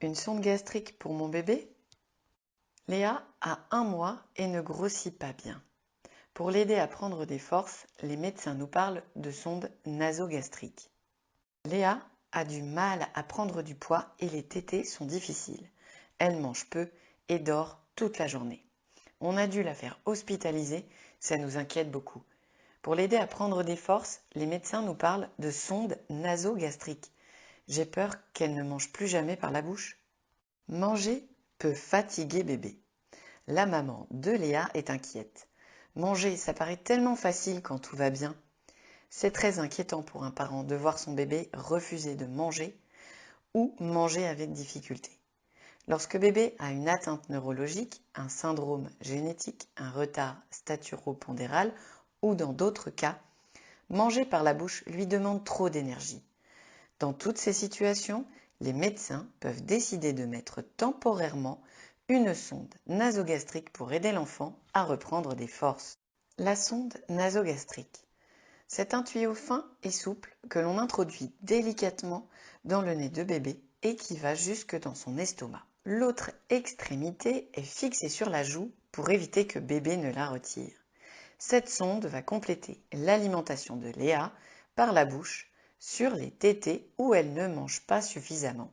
Une sonde gastrique pour mon bébé? Léa a 1 mois et ne grossit pas bien. Pour l'aider à prendre des forces, les médecins nous parlent de sonde nasogastrique. Léa a du mal à prendre du poids et les tétées sont difficiles. Elle mange peu et dort toute la journée. On a dû la faire hospitaliser, ça nous inquiète beaucoup. Pour l'aider à prendre des forces, les médecins nous parlent de sonde nasogastrique. J'ai peur qu'elle ne mange plus jamais par la bouche. Manger peut fatiguer bébé. La maman de Léa est inquiète. Manger, ça paraît tellement facile quand tout va bien. C'est très inquiétant pour un parent de voir son bébé refuser de manger ou manger avec difficulté. Lorsque bébé a une atteinte neurologique, un syndrome génétique, un retard staturopondéral ou dans d'autres cas, manger par la bouche lui demande trop d'énergie. Dans toutes ces situations, les médecins peuvent décider de mettre temporairement une sonde nasogastrique pour aider l'enfant à reprendre des forces. La sonde nasogastrique. C'est un tuyau fin et souple que l'on introduit délicatement dans le nez de bébé et qui va jusque dans son estomac. L'autre extrémité est fixée sur la joue pour éviter que bébé ne la retire. Cette sonde va compléter l'alimentation de Léa par la bouche sur les tétées où elle ne mange pas suffisamment.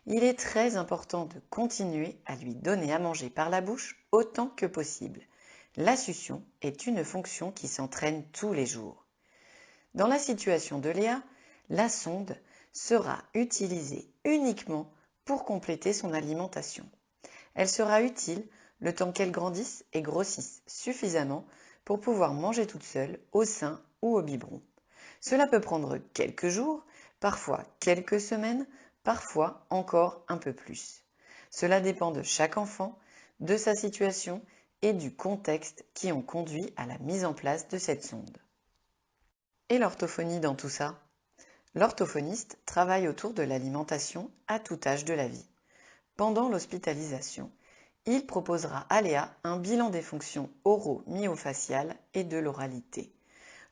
Il est très important de continuer à lui donner à manger par la bouche autant que possible. La succion est une fonction qui s'entraîne tous les jours. Dans la situation de Léa, la sonde sera utilisée uniquement pour compléter son alimentation. Elle sera utile le temps qu'elle grandisse et grossisse suffisamment pour pouvoir manger toute seule au sein ou au biberon. Cela peut prendre quelques jours, parfois quelques semaines, parfois encore un peu plus. Cela dépend de chaque enfant, de sa situation et du contexte qui ont conduit à la mise en place de cette sonde. Et l'orthophonie dans tout ça? L'orthophoniste travaille autour de l'alimentation à tout âge de la vie. Pendant l'hospitalisation, il proposera à Léa un bilan des fonctions oro-myofaciales et de l'oralité.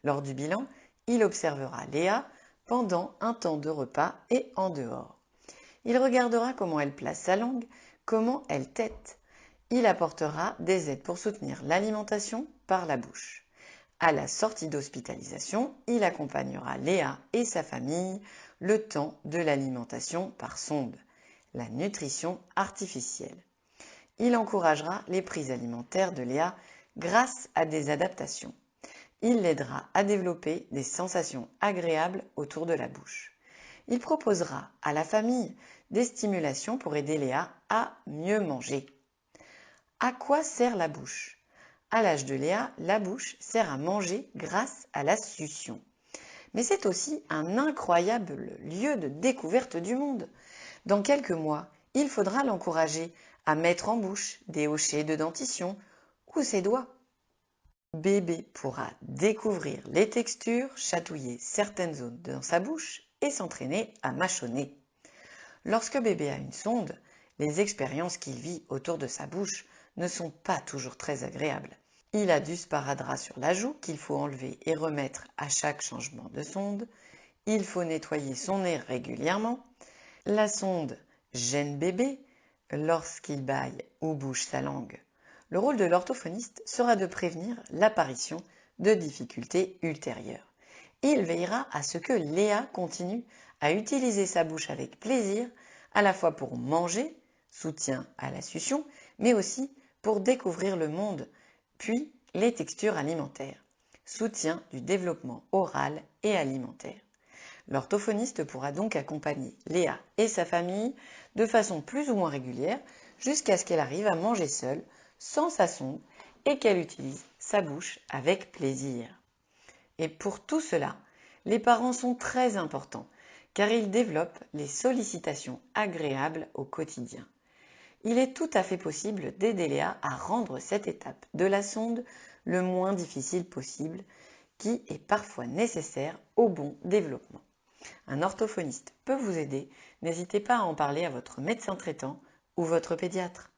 Lors du bilan, il observera Léa pendant un temps de repas et en dehors. Il regardera comment elle place sa langue, comment elle tète. Il apportera des aides pour soutenir l'alimentation par la bouche. À la sortie d'hospitalisation, il accompagnera Léa et sa famille le temps de l'alimentation par sonde, la nutrition artificielle. Il encouragera les prises alimentaires de Léa grâce à des adaptations. Il l'aidera à développer des sensations agréables autour de la bouche. Il proposera à la famille des stimulations pour aider Léa à mieux manger. À quoi sert la bouche? À l'âge de Léa, la bouche sert à manger grâce à la succion. Mais c'est aussi un incroyable lieu de découverte du monde. Dans quelques mois, il faudra l'encourager à mettre en bouche des hochets de dentition ou ses doigts. Bébé pourra découvrir les textures, chatouiller certaines zones dans sa bouche et s'entraîner à mâchonner. Lorsque bébé a une sonde, les expériences qu'il vit autour de sa bouche ne sont pas toujours très agréables. Il a du sparadrap sur la joue qu'il faut enlever et remettre à chaque changement de sonde. Il faut nettoyer son nez régulièrement. La sonde gêne bébé lorsqu'il bâille ou bouge sa langue. Le rôle de l'orthophoniste sera de prévenir l'apparition de difficultés ultérieures. Il veillera à ce que Léa continue à utiliser sa bouche avec plaisir, à la fois pour manger, soutien à la succion, mais aussi pour découvrir le monde, puis les textures alimentaires, soutien du développement oral et alimentaire. L'orthophoniste pourra donc accompagner Léa et sa famille de façon plus ou moins régulière jusqu'à ce qu'elle arrive à manger seule, sans sa sonde, et qu'elle utilise sa bouche avec plaisir. Et pour tout cela, les parents sont très importants, car ils développent les sollicitations agréables au quotidien. Il est tout à fait possible d'aider Léa à rendre cette étape de la sonde le moins difficile possible, qui est parfois nécessaire au bon développement. Un orthophoniste peut vous aider, n'hésitez pas à en parler à votre médecin traitant ou votre pédiatre.